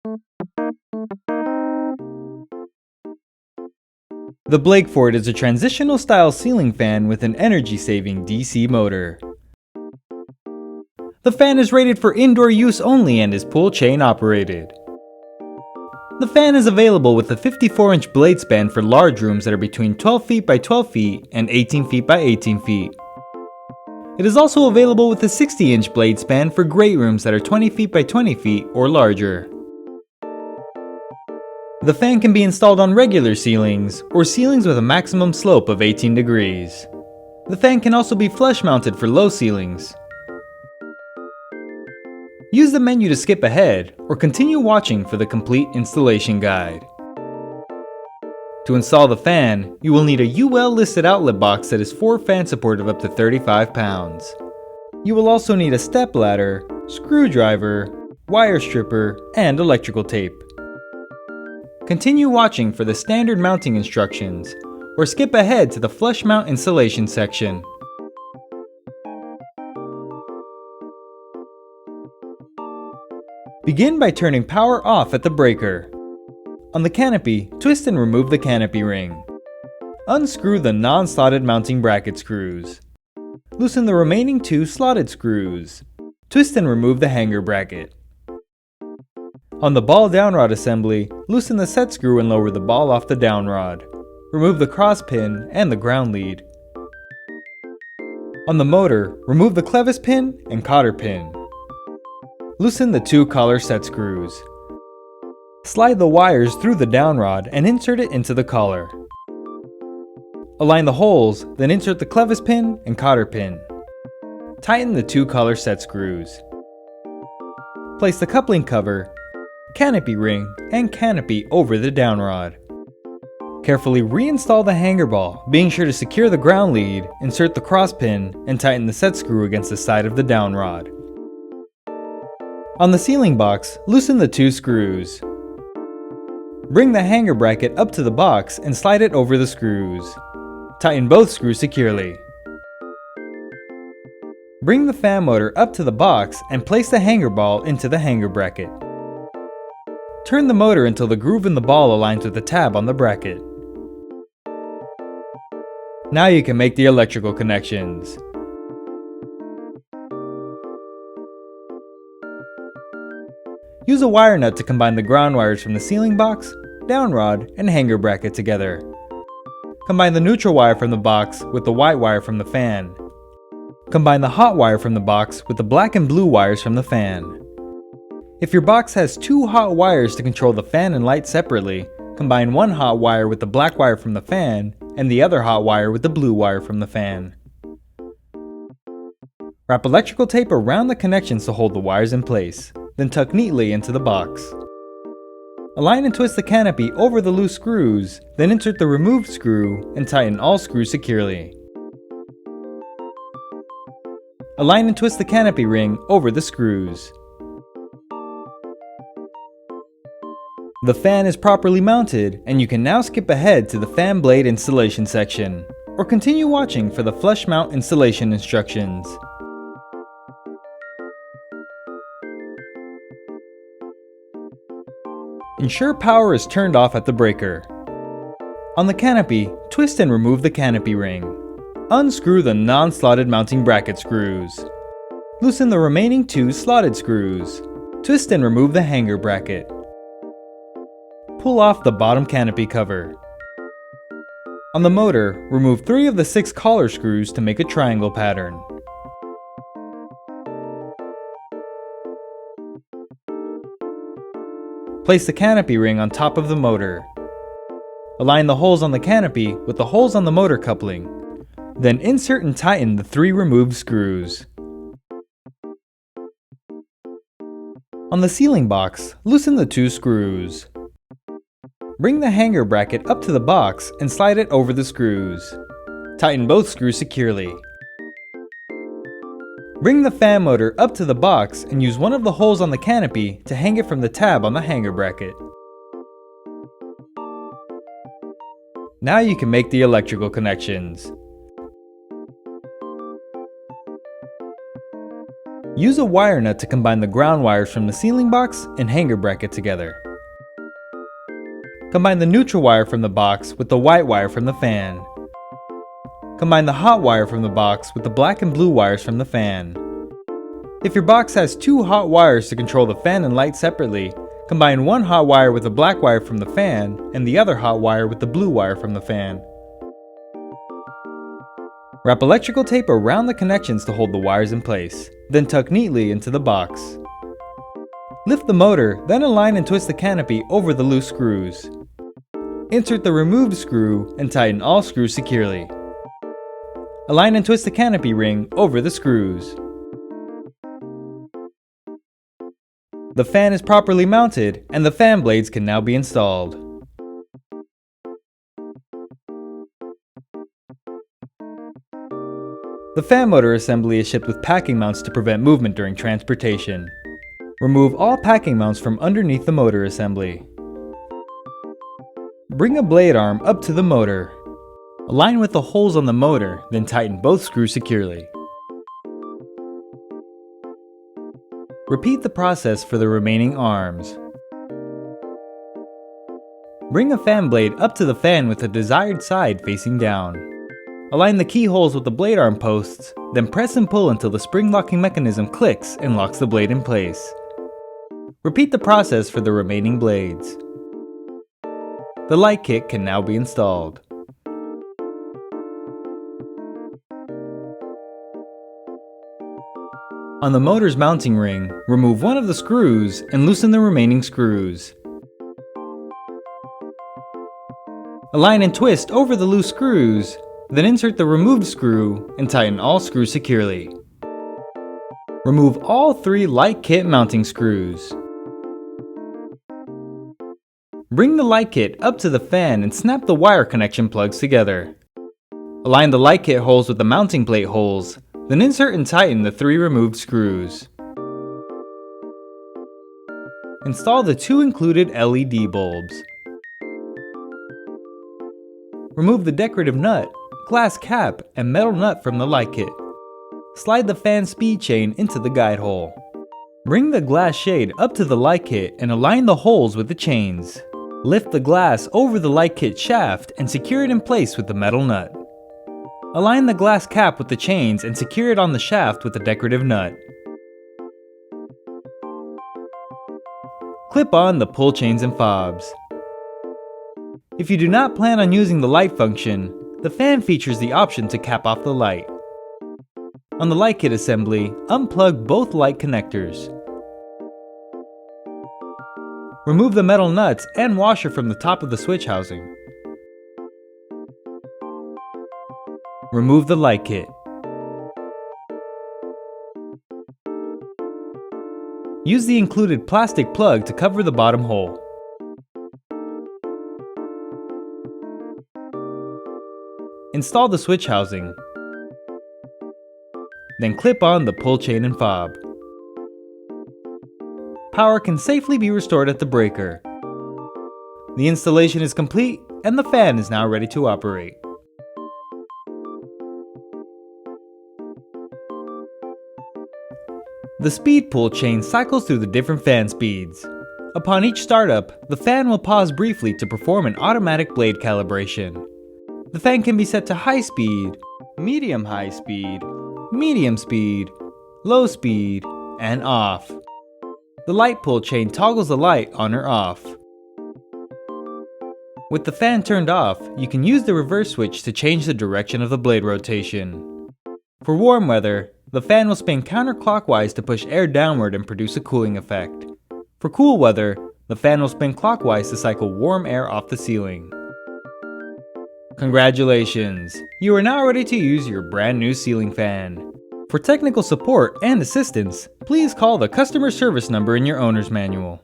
The Blakeford is a transitional style ceiling fan with an energy-saving DC motor. The fan is rated for indoor use only and is pull chain operated. The fan is available with a 54-inch blade span for large rooms that are between 12 feet by 12 feet and 18 feet by 18 feet. It is also available with a 60-inch blade span for great rooms that are 20 feet by 20 feet or larger. The fan can be installed on regular ceilings or ceilings with a maximum slope of 18 degrees. The fan can also be flush mounted for low ceilings. Use the menu to skip ahead or continue watching for the complete installation guide. To install the fan, you will need a UL listed outlet box that is 4 fan support of up to 35 pounds. You will also need a step ladder, screwdriver, wire stripper, and electrical tape. Continue watching for the standard mounting instructions or skip ahead to the flush mount installation section. Begin by turning power off at the breaker. On the canopy, twist and remove the canopy ring. Unscrew the non-slotted mounting bracket screws. Loosen the remaining 2 slotted screws. Twist and remove the hanger bracket. On the ball downrod assembly, loosen the set screw and lower the ball off the downrod. Remove the cross pin and the ground lead. On the motor, remove the clevis pin and cotter pin. Loosen the 2 collar set screws. Slide the wires through the downrod and insert it into the collar. Align the holes, then insert the clevis pin and cotter pin. Tighten the 2 collar set screws. Place the coupling cover, canopy ring, and canopy over the downrod. Carefully reinstall the hanger ball, being sure to secure the ground lead, insert the cross pin, and tighten the set screw against the side of the downrod. On the ceiling box, loosen the 2 screws. Bring the hanger bracket up to the box and slide it over the screws. Tighten both screws securely. Bring the fan motor up to the box and place the hanger ball into the hanger bracket. Turn the motor until the groove in the ball aligns with the tab on the bracket. Now you can make the electrical connections. Use a wire nut to combine the ground wires from the ceiling box, downrod, and hanger bracket together. Combine the neutral wire from the box with the white wire from the fan. Combine the hot wire from the box with the black and blue wires from the fan. If your box has 2 hot wires to control the fan and light separately, combine one hot wire with the black wire from the fan and the other hot wire with the blue wire from the fan. Wrap electrical tape around the connections to hold the wires in place, then tuck neatly into the box. Align and twist the canopy over the loose screws, then insert the removed screw and tighten all screws securely. Align and twist the canopy ring over the screws. The fan is properly mounted, and you can now skip ahead to the fan blade installation section, or continue watching for the flush mount installation instructions. Ensure power is turned off at the breaker. On the canopy, twist and remove the canopy ring. Unscrew the non-slotted mounting bracket screws. Loosen the remaining 2 slotted screws. Twist and remove the hanger bracket. Pull off the bottom canopy cover. On the motor, remove 3 of the 6 collar screws to make a triangle pattern. Place the canopy ring on top of the motor. Align the holes on the canopy with the holes on the motor coupling. Then insert and tighten the 3 removed screws. On the ceiling box, loosen the 2 screws. Bring the hanger bracket up to the box and slide it over the screws. Tighten both screws securely. Bring the fan motor up to the box and use one of the holes on the canopy to hang it from the tab on the hanger bracket. Now you can make the electrical connections. Use a wire nut to combine the ground wires from the ceiling box and hanger bracket together. Combine the neutral wire from the box with the white wire from the fan. Combine the hot wire from the box with the black and blue wires from the fan. If your box has two hot wires to control the fan and light separately, combine one hot wire with the black wire from the fan and the other hot wire with the blue wire from the fan. Wrap electrical tape around the connections to hold the wires in place, then tuck neatly into the box. Lift the motor, then align and twist the canopy over the loose screws. Insert the removed screw and tighten all screws securely. Align and twist the canopy ring over the screws. The fan is properly mounted and the fan blades can now be installed. The fan motor assembly is shipped with packing mounts to prevent movement during transportation. Remove all packing mounts from underneath the motor assembly. Bring a blade arm up to the motor. Align with the holes on the motor, then tighten both screws securely. Repeat the process for the remaining arms. Bring a fan blade up to the fan with the desired side facing down. Align the keyholes with the blade arm posts, then press and pull until the spring locking mechanism clicks and locks the blade in place. Repeat the process for the remaining blades. The light kit can now be installed. On the motor's mounting ring, remove one of the screws and loosen the remaining screws. Align and twist over the loose screws, then insert the removed screw and tighten all screws securely. Remove all 3 light kit mounting screws. Bring the light kit up to the fan and snap the wire connection plugs together. Align the light kit holes with the mounting plate holes, then insert and tighten the 3 removed screws. Install the 2 included LED bulbs. Remove the decorative nut, glass cap, and metal nut from the light kit. Slide the fan speed chain into the guide hole. Bring the glass shade up to the light kit and align the holes with the chains. Lift the glass over the light kit shaft and secure it in place with the metal nut. Align the glass cap with the chains and secure it on the shaft with the decorative nut. Clip on the pull chains and fobs. If you do not plan on using the light function, the fan features the option to cap off the light. On the light kit assembly, unplug both light connectors. Remove the metal nuts and washer from the top of the switch housing. Remove the light kit. Use the included plastic plug to cover the bottom hole. Install the switch housing. Then clip on the pull chain and fob. Power can safely be restored at the breaker. The installation is complete and the fan is now ready to operate. The speed pull chain cycles through the different fan speeds. Upon each startup, the fan will pause briefly to perform an automatic blade calibration. The fan can be set to high speed, medium high speed, medium speed, low speed, and off. The light pull chain toggles the light on or off. With the fan turned off, you can use the reverse switch to change the direction of the blade rotation. For warm weather, the fan will spin counterclockwise to push air downward and produce a cooling effect. For cool weather, the fan will spin clockwise to cycle warm air off the ceiling. Congratulations! You are now ready to use your brand new ceiling fan. For technical support and assistance, please call the customer service number in your owner's manual.